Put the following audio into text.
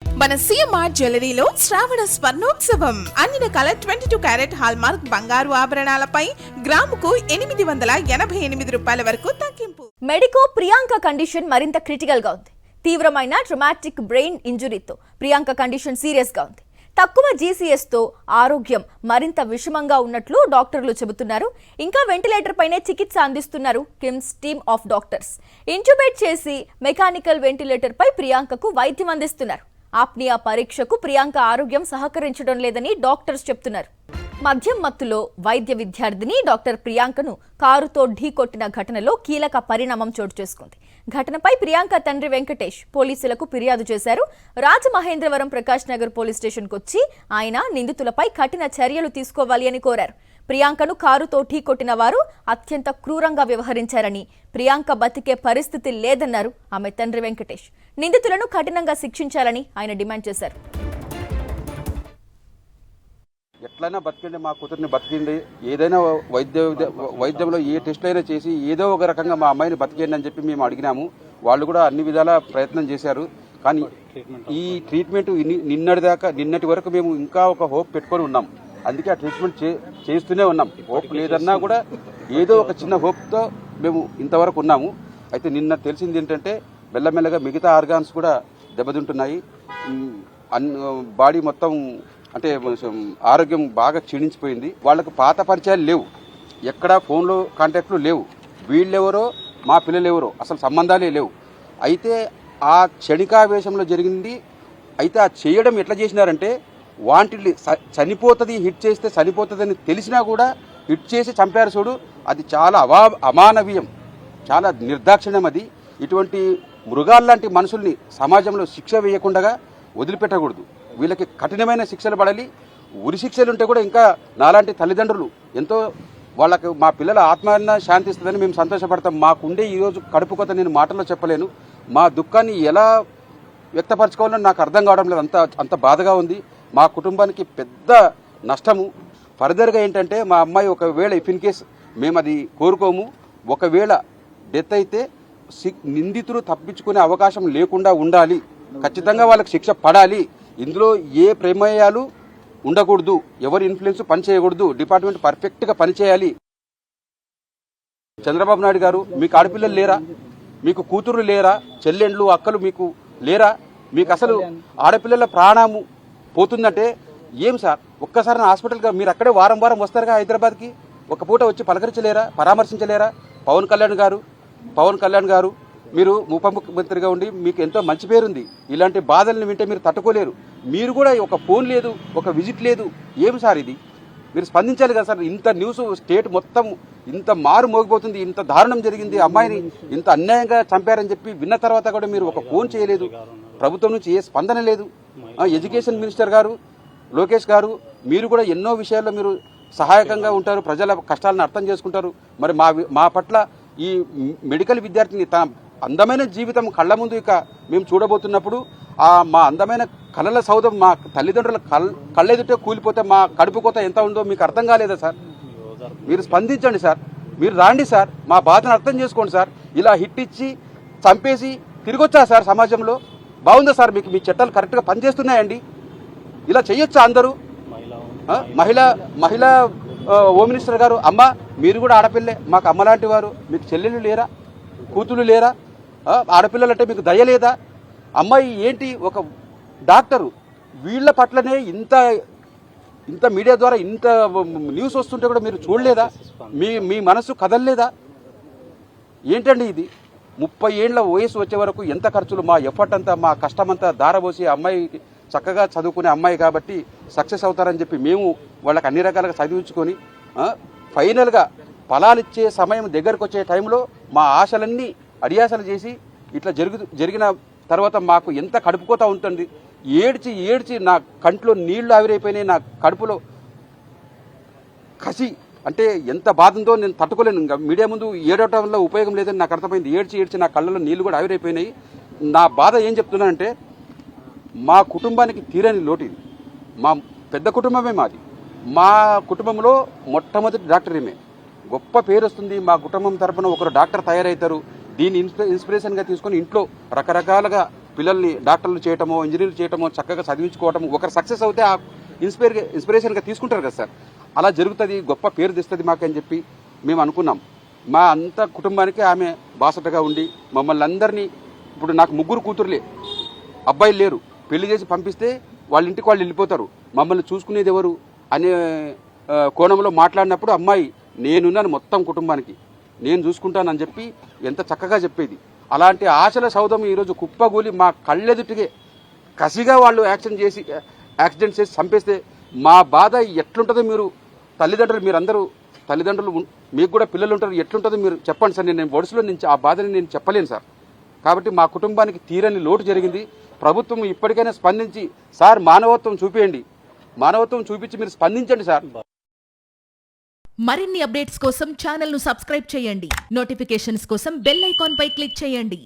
మన సిఎంఆర్ జ్యువెలరీలో శ్రావణ స్వర్ణోత్సవం అన్ని రకాల 22 క్యారెట్ హాల్మార్క్ బంగారు ఆభరణాలపై గ్రాముకు 888 రూపాయల వరకు తగ్గింపు. మెడికో ప్రియాంక కండిషన్ మరింత క్రిటికల్ గా ఉంది. తీవ్రమైన ట్రామాటిక్ బ్రెయిన్ ఇంజురీతో ప్రియాంక కండిషన్ సీరియస్ గా ఉంది. తక్కువ జీసీఎస్ తో ఆరోగ్యం మరింత విషమంగా ఉన్నట్లు డాక్టర్లు చెబుతున్నారు. ఇంకా వెంటిలేటర్ పైనే చికిత్స అందిస్తున్నారు KIMS team of doctors. Intubate చేసి మెకానికల్ వెంటిలేటర్ పై ప్రియాంకకు వైద్యం అందిస్తున్నారు. ఆప్నియా పరీక్షకు ప్రియాంక ఆరోగ్యం సహకరించడం లేదని డాక్టర్స్ చెప్తున్నారు. మద్యం మత్తులో వైద్య విద్యార్థిని డాక్టర్ ప్రియాంకను కారుతో ఢీకొట్టిన ఘటనలో కీలక పరిణామం చోటు చేసుకుంది. ఘటనపై ప్రియాంక తండ్రి వెంకటేష్ పోలీసులకు ఫిర్యాదు చేశారు. రాజమహేంద్రవరం ప్రకాష్ నగర్ పోలీస్ స్టేషన్కు వచ్చి ఆయన నిందితులపై కఠిన చర్యలు తీసుకోవాలి అని కోరారు. ప్రియాంకను కారుతో ఢీకొట్టిన వారు అత్యంత క్రూరంగా వ్యవహరించారని, ప్రియాంక బతికే పరిస్థితి లేదన్నారు ఆమె తండ్రి వెంకటేష్. నిందితులను కఠినంగా శిక్షించాలని ఆయన డిమాండ్ చేశారు. ఎట్లయినా బతికండి, మా కూతుర్ని బతికిండి, ఏదైనా వైద్యంలో ఏ టెస్ట్ అయినా చేసి ఏదో ఒక రకంగా మా అమ్మాయిని బతికేయండి అని చెప్పి మేము అడిగినాము. వాళ్ళు కూడా అన్ని విధాల ప్రయత్నం చేశారు. కానీ ఈ ట్రీట్మెంట్ నిన్నటి వరకు మేము ఇంకా ఒక హోప్ పెట్టుకొని ఉన్నాం. అందుకే ఆ ట్రీట్మెంట్ చేస్తూనే ఉన్నాం. హోప్ లేదన్నా కూడా ఏదో ఒక చిన్న హోప్తో మేము ఇంతవరకు ఉన్నాము. అయితే నిన్న తెలిసింది ఏంటంటే మెల్లమెల్లగా మిగతా ఆర్గాన్స్ కూడా దెబ్బతింటున్నాయి. బాడీ మొత్తం అంటే ఆరోగ్యం బాగా క్షీణించిపోయింది. వాళ్ళకు పాత పరిచయాలు లేవు, ఎక్కడా ఫోన్లో కాంటాక్ట్లు లేవు. వీళ్ళెవరో మా పిల్లలు ఎవరో అసలు సంబంధాలే లేవు. అయితే ఆ క్షణికావేశంలో జరిగింది. అయితే ఆ చేయడం ఎట్లా చేసినారంటే వాంటిల్ని చనిపోతుంది, హిట్ చేస్తే చనిపోతుందని తెలిసినా కూడా హిట్ చేసి చంపారు చూడు. అది చాలా అమానవీయం, చాలా నిర్దాక్షిణ్యం. అది ఇటువంటి మృగాల్లాంటి మనుషుల్ని సమాజంలో శిక్ష వేయకుండా వదిలిపెట్టకూడదు. వీళ్ళకి కఠినమైన శిక్షలు పడాలి. ఉరి శిక్షలు ఉంటే కూడా ఇంకా నాలాంటి తల్లిదండ్రులు ఎంతో వాళ్ళకు మా పిల్లల ఆత్మాన్న శాంతిస్తుందని మేము సంతోషపడతాం. మాకుండే ఈరోజు కడుపు కొత్త నేను మాటల్లో చెప్పలేను. మా దుఃఖాన్ని ఎలా వ్యక్తపరచుకోవాలని నాకు అర్థం కావడం లేదు. అంత బాధగా ఉంది. మా కుటుంబానికి పెద్ద నష్టము. ఫర్దర్గా ఏంటంటే మా అమ్మాయి ఒకవేళ ఇఫ్ ఇన్ కేస్ మేము అది కోరుకోము, ఒకవేళ డెత్ అయితే నిందితులు తప్పించుకునే అవకాశం లేకుండా ఉండాలి. ఖచ్చితంగా వాళ్ళకి శిక్ష పడాలి. ఇందులో ఏ ప్రమేయాలు ఉండకూడదు, ఎవరి ఇన్ఫ్లుయెన్స్ పనిచేయకూడదు. డిపార్ట్మెంట్ పర్ఫెక్ట్గా పనిచేయాలి. చంద్రబాబు నాయుడు గారు, మీకు ఆడపిల్లలు లేరా? మీకు కూతురు లేరా? చెల్లెండ్లు అక్కలు మీకు లేరా? మీకు అసలు ఆడపిల్లల ప్రాణము పోతుందంటే ఏం సార్? ఒక్కసారి హాస్పిటల్గా మీరు అక్కడే వారం వారం వస్తారుగా హైదరాబాద్కి, ఒక పూట వచ్చి పలకరించలేరా, పరామర్శించలేరా? పవన్ కళ్యాణ్ గారు మీరు ఉప ముఖ్యమంత్రిగా ఉండి మీకు ఎంతో మంచి పేరుంది. ఇలాంటి బాధలను వింటే మీరు తట్టుకోలేరు. మీరు కూడా ఒక ఫోన్ లేదు, ఒక విజిట్ లేదు. ఏం సార్ ఇది? మీరు స్పందించాలి కదా సార్. ఇంత న్యూస్ స్టేట్ మొత్తం ఇంత మారు మోగిపోతుంది, ఇంత దారుణం జరిగింది, అమ్మాయిని ఇంత అన్యాయంగా చంపారని చెప్పి విన్న తర్వాత కూడా మీరు ఒక ఫోన్ చేయలేదు. ప్రభుత్వం నుంచి ఏ స్పందన లేదు. ఎడ్యుకేషన్ మినిస్టర్ గారు లోకేష్ గారు, మీరు కూడా ఎన్నో విషయాల్లో మీరు సహాయకంగా ఉంటారు, ప్రజల కష్టాలను అర్థం చేసుకుంటారు. మరి మా పట్ల ఈ మెడికల్ విద్యార్థిని తన అందమైన జీవితం కళ్ళ ముందు ఇక మేము చూడబోతున్నప్పుడు మా అందమైన కళల సౌధం మా తల్లిదండ్రుల కళ్ళెదుటే కూలిపోతే మా కడుపు కోత ఎంత ఉందో మీకు అర్థం కాలేదా సార్? మీరు స్పందించండి సార్, మీరు రాండి సార్, మా బాధను అర్థం చేసుకోండి సార్. ఇలా హిట్ ఇచ్చి చంపేసి తిరిగొచ్చా సార్ సమాజంలో? బాగుందా సార్? మీకు మీ చట్టాలు కరెక్ట్గా పనిచేస్తున్నాయండి? ఇలా చేయొచ్చా అందరూ? మహిళా హోమ్ మినిస్టర్ గారు, అమ్మ మీరు కూడా ఆడపిల్లే, మాకు అమ్మ లాంటి వారు, మీకు చెల్లెళ్ళు లేరా, కూతుళ్ళు లేరా? ఆడపిల్లలంటే మీకు దయ లేదా? అమ్మాయి ఏంటి ఒక డాక్టరు, వీళ్ళ పట్లనే ఇంత మీడియా ద్వారా ఇంత న్యూస్ వస్తుంటే కూడా మీరు చూడలేదా? మీ మనసు కదలలేదా? ఏంటండి ఇది? 30 ఏళ్ల వయసు వచ్చే వరకు ఎంత ఖర్చులు, మా ఎఫర్ట్ అంతా, మా కష్టమంతా దారబోసి అమ్మాయికి చక్కగా చదువుకునే అమ్మాయి కాబట్టి సక్సెస్ అవుతారని చెప్పి మేము వాళ్ళకి అన్ని రకాలుగా చదివించుకొని ఫైనల్గా ఫలాలిచ్చే సమయం దగ్గరకు వచ్చే టైంలో మా ఆశలన్నీ అడియాసలు చేసి ఇట్లా జరిగిన తర్వాత మాకు ఎంత కడుపుకోతా ఉంటుంది. ఏడ్చి నా కంట్లో నీళ్లు ఆవిరైపోయినాయి. నా కడుపులో కసి అంటే ఎంత బాధ ఉందో నేను తట్టుకోలేను. ఇంకా మీడియా ముందు ఏడవటంలో ఉపయోగం లేదని నాకు అర్థమైంది. ఏడ్చి నా కళ్ళలో నీళ్లు కూడా ఆవిరైపోయినాయి. నా బాధ ఏం చెప్తున్నానంటే మా కుటుంబానికి తీరని లోటు ఇది. మా పెద్ద కుటుంబమే మాది. మా కుటుంబంలో మొట్టమొదటి డాక్టర్ ఈమె. గొప్ప పేరు వస్తుంది. మా కుటుంబం తరపున ఒకరు డాక్టర్ తయారవుతారు. దీన్ని ఇన్స్పిరేషన్గా తీసుకొని ఇంట్లో రకరకాలుగా పిల్లల్ని డాక్టర్లు చేయటమో ఇంజనీర్లు చేయటమో చక్కగా చదివించుకోవటము ఒకరు సక్సెస్ అవుతే ఆ ఇన్స్పిరేషన్గా తీసుకుంటారు కదా సార్. అలా జరుగుతుంది, గొప్ప పేరు తెస్తుంది మాకని చెప్పి మేము అనుకున్నాం. మా అంత కుటుంబానికి ఆమె బాసటగా ఉండి మమ్మల్ని అందరినీ, ఇప్పుడు నాకు 3 కూతురులే, అబ్బాయిలు లేరు, పెళ్లి చేసి పంపిస్తే వాళ్ళ ఇంటికి వాళ్ళు వెళ్ళిపోతారు, మమ్మల్ని చూసుకునేది ఎవరు అనే కోణంలో మాట్లాడినప్పుడు అమ్మాయి నేనున్నాను మొత్తం కుటుంబానికి, నేను చూసుకుంటానని చెప్పి ఎంత చక్కగా చెప్పేది. అలాంటి ఆశల సౌధం ఈరోజు కుప్పగూలి మా కళ్ళెదుటిగే కసిగా వాళ్ళు యాక్సిడెంట్ చేసి చంపేస్తే మా బాధ ఎట్లుంటుందో మీరు మీరందరూ తల్లిదండ్రులు మీకు కూడా పిల్లలు ఉంటారు, ఎట్లుంటుందో మీరు చెప్పండి సార్. నేను ఒడిసిలో నుంచి ఆ బాధని నేను చెప్పలేను సార్. కాబట్టి మా కుటుంబానికి తీరని లోటు జరిగింది. ప్రభుత్వం ఇప్పటికైనా స్పందించి సార్ మానవత్వం చూపించండి, మానవత్వం చూపించి మీరు స్పందించండి సార్. మరిన్ని అప్డేట్స్ కోసం ఛానల్ ను సబ్స్క్రైబ్ చేయండి. నోటిఫికేషన్స్ కోసం బెల్ ఐకాన్ పై క్లిక్ చేయండి.